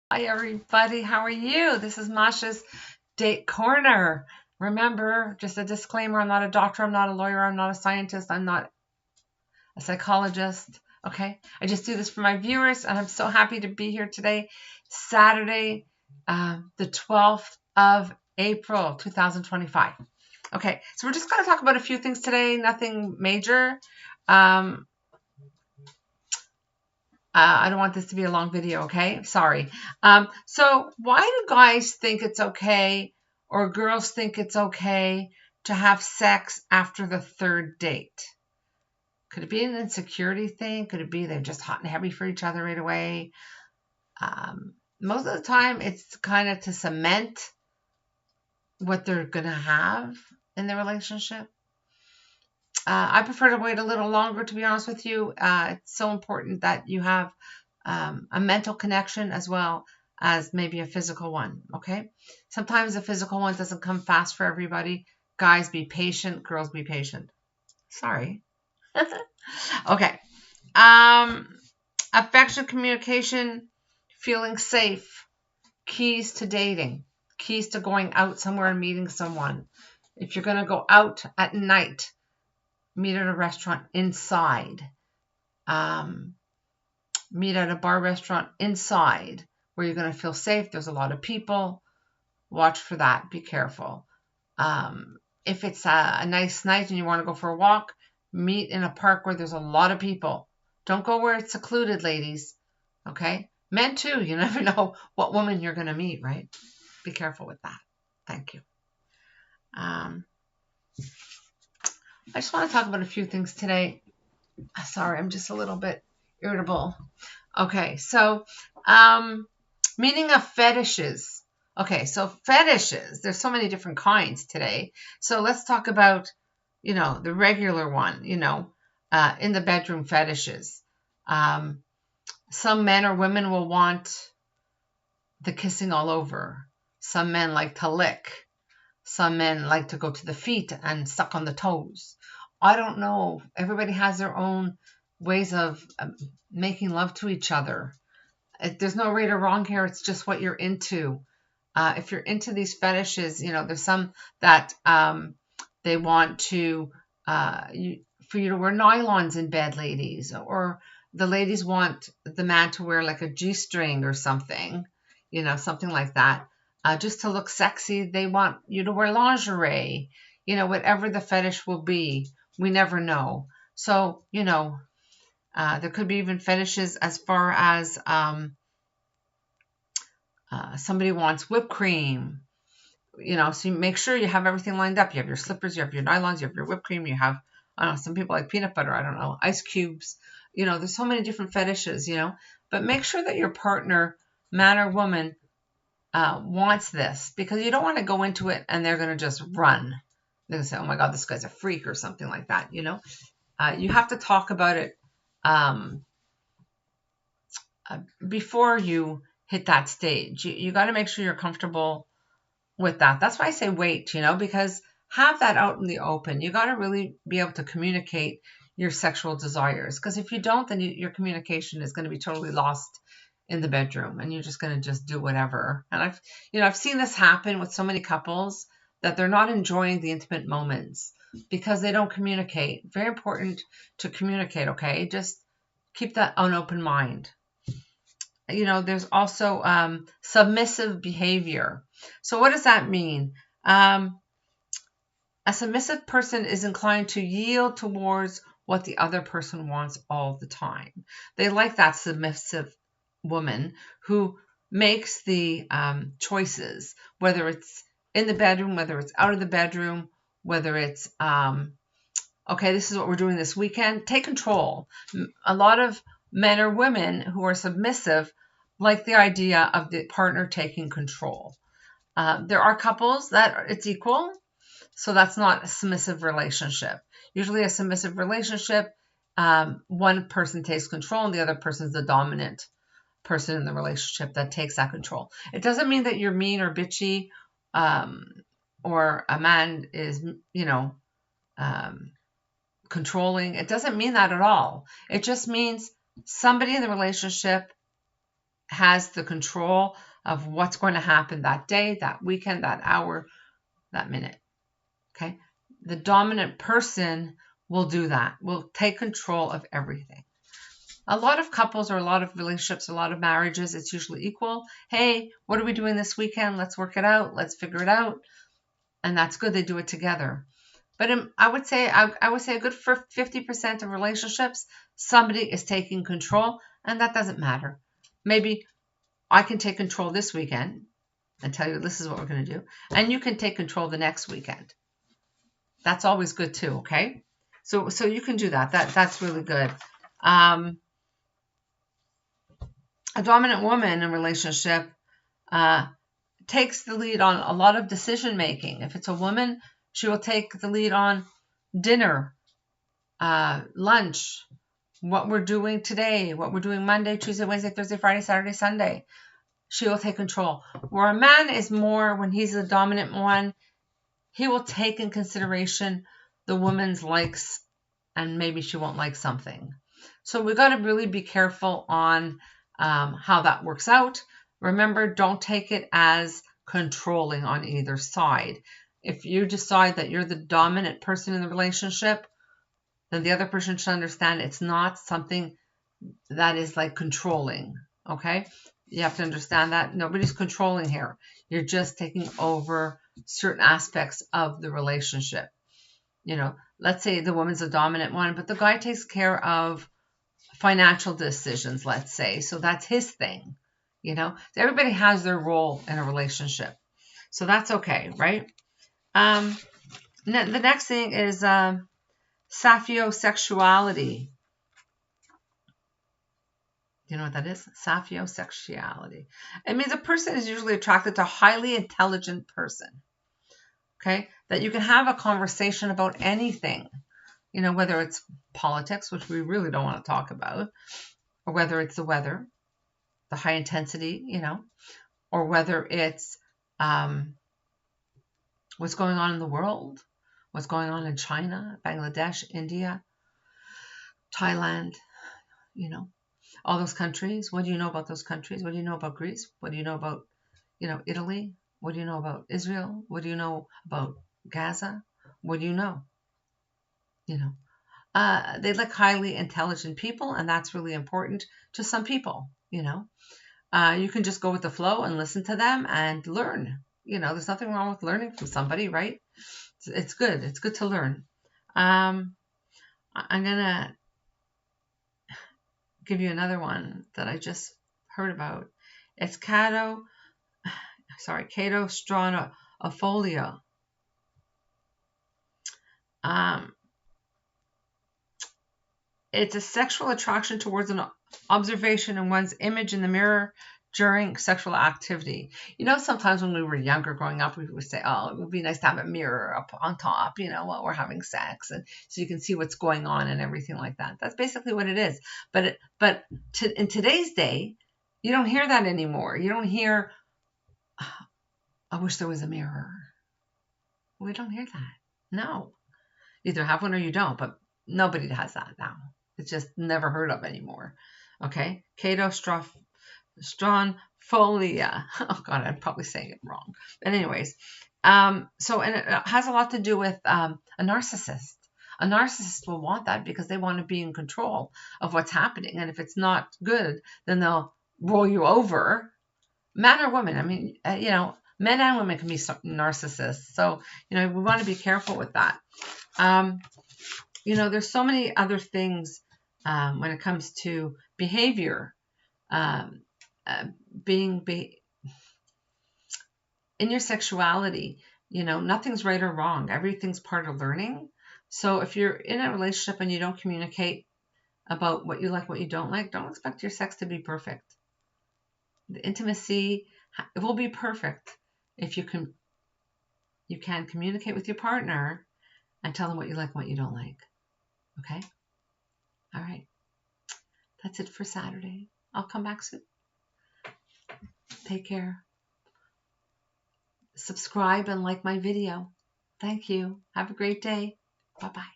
Hi everybody, how are you? This is Masha's Date Corner. Remember, just a disclaimer, I'm not a doctor, I'm not a lawyer, I'm not a scientist, I'm not a psychologist. Okay? I just do this for my viewers, and I'm so happy to be here today, Saturday, the 12th of April, 2025. Okay, so we're just going to talk about a few things today, nothing major. I don't want this to be a long video, okay? Sorry. So why do guys think it's okay or girls think it's okay to have sex after the third date? Could it be an insecurity thing? Could it be they're just hot and heavy for each other right away? Most of the time, it's kind of to cement what they're going to have in the relationship. I prefer to wait a little longer, to be honest with you. It's so important that you have a mental connection as well as maybe a physical one, okay? Sometimes the physical one doesn't come fast for everybody. Guys, be patient. Girls, be patient. Sorry. Okay. Affection, communication, feeling safe, keys to dating, keys to going out somewhere and meeting someone. If you're going to go out at night, meet at a restaurant inside. Meet at a bar restaurant inside where you're going to feel safe. There's a lot of people. Watch for that. Be careful. If it's a nice night and you want to go for a walk, meet in a park where there's a lot of people. Don't go where it's secluded, ladies. Okay? Men too. You never know what woman you're going to meet, right? Be careful with that. Thank you. I just want to talk about a few things today. Sorry, I'm just a little bit irritable. Okay, so meaning of fetishes. Okay, so fetishes, there's so many different kinds today. So let's talk about, the regular one, in the bedroom fetishes. Some men or women will want the kissing all over. Some men like to lick. Some men like to go to the feet and suck on the toes. I don't know. Everybody has their own ways of making love to each other. There's no right or wrong here. It's just what you're into. If you're into these fetishes, there's some that they want to for you to wear nylons in bed, ladies, or the ladies want the man to wear like a G-string or something, something like that, just to look sexy. They want you to wear lingerie, whatever the fetish will be. We never know. So, there could be even fetishes as far as somebody wants whipped cream, so you make sure you have everything lined up. You have your slippers, you have your nylons, you have your whipped cream, you have, some people like peanut butter, I don't know, ice cubes. There's so many different fetishes, but make sure that your partner, man or woman, wants this, because you don't want to go into it and they're going to just run. They're going to say, oh my God, this guy's a freak or something like that, you have to talk about it before you hit that stage. You got to make sure you're comfortable with that. That's why I say wait, because have that out in the open. You got to really be able to communicate your sexual desires, because if you don't, then your communication is going to be totally lost in the bedroom and you're just going to just do whatever. And I've seen this happen with so many couples that they're not enjoying the intimate moments because they don't communicate. Very important to communicate, okay? Just keep that an open mind. There's also submissive behavior. So what does that mean? A submissive person is inclined to yield towards what the other person wants all the time. They like that submissive woman who makes the choices, whether it's in the bedroom, whether it's out of the bedroom, whether it's, okay, this is what we're doing this weekend. Take control. A lot of men or women who are submissive like the idea of the partner taking control. There are couples that it's equal, so that's not a submissive relationship. Usually a submissive relationship, one person takes control and the other person is the dominant person in the relationship that takes that control. It doesn't mean that you're mean or bitchy, or a man is, controlling. It doesn't mean that at all. It just means somebody in the relationship has the control of what's going to happen that day, that weekend, that hour, that minute. Okay? The dominant person will do that, will take control of everything. A lot of couples or a lot of relationships, a lot of marriages, it's usually equal. Hey, what are we doing this weekend? Let's work it out. Let's figure it out. And that's good. They do it together. But I would say a good for 50% of relationships, somebody is taking control, and that doesn't matter. Maybe I can take control this weekend and tell you this is what we're going to do, and you can take control the next weekend. That's always good too. Okay, so you can do that. That's really good. A dominant woman in a relationship takes the lead on a lot of decision making. If it's a woman, she will take the lead on dinner, lunch, what we're doing today, what we're doing Monday, Tuesday, Wednesday, Thursday, Friday, Saturday, Sunday. She will take control. Where a man is more, when he's the dominant one, he will take in consideration the woman's likes, and maybe she won't like something. So we got to really be careful on how that works out. Remember, don't take it as controlling on either side. If you decide that you're the dominant person in the relationship, then the other person should understand it's not something that is like controlling. Okay? You have to understand that nobody's controlling here. You're just taking over certain aspects of the relationship. You know, let's say the woman's a dominant one, but the guy takes care of financial decisions, let's say. So that's his thing. You know, so everybody has their role in a relationship. So that's okay, right? The next thing is Sapiosexuality. Do you know what that is? Sapiosexuality. It means a person is usually attracted to a highly intelligent person. Okay? That you can have a conversation about anything. You know, whether it's politics, which we really don't want to talk about, or whether it's the weather, the high intensity, you know, or whether it's what's going on in the world, what's going on in China, Bangladesh, India, Thailand, you know, all those countries. What do you know about those countries? What do you know about Greece? What do you know about, you know, Italy? What do you know about Israel? What do you know about Gaza? What do you know? You know, they like highly intelligent people, and that's really important to some people, you know. You can just go with the flow and listen to them and learn. You know, there's nothing wrong with learning from somebody, right? It's good. It's good to learn. I'm going to give you another one that I just heard about. It's Katoptronophilia. It's a sexual attraction towards an observation in one's image in the mirror during sexual activity. You know, sometimes when we were younger growing up, we would say, oh, it would be nice to have a mirror up on top, you know, while we're having sex, and so you can see what's going on and everything like that. That's basically what it is. But in today's day, you don't hear that anymore. You don't hear, I wish there was a mirror. We don't hear that. No. Either have one or you don't, but nobody has that now. It's just never heard of anymore. Okay? Katoptronophilia. Oh God, I'm probably saying it wrong. But anyways, and it has a lot to do with a narcissist. A narcissist will want that because they want to be in control of what's happening. And if it's not good, then they'll roll you over. Man or woman. I mean, you know, men and women can be narcissists. So, you know, we want to be careful with that. You know, there's so many other things when it comes to behavior. In your sexuality, you know, nothing's right or wrong. Everything's part of learning. So if you're in a relationship and you don't communicate about what you like, what you don't like, don't expect your sex to be perfect. The intimacy, it will be perfect if you can communicate with your partner and tell them what you like and what you don't like. Okay? All right. That's it for Saturday. I'll come back soon. Take care. Subscribe and like my video. Thank you. Have a great day. Bye-bye.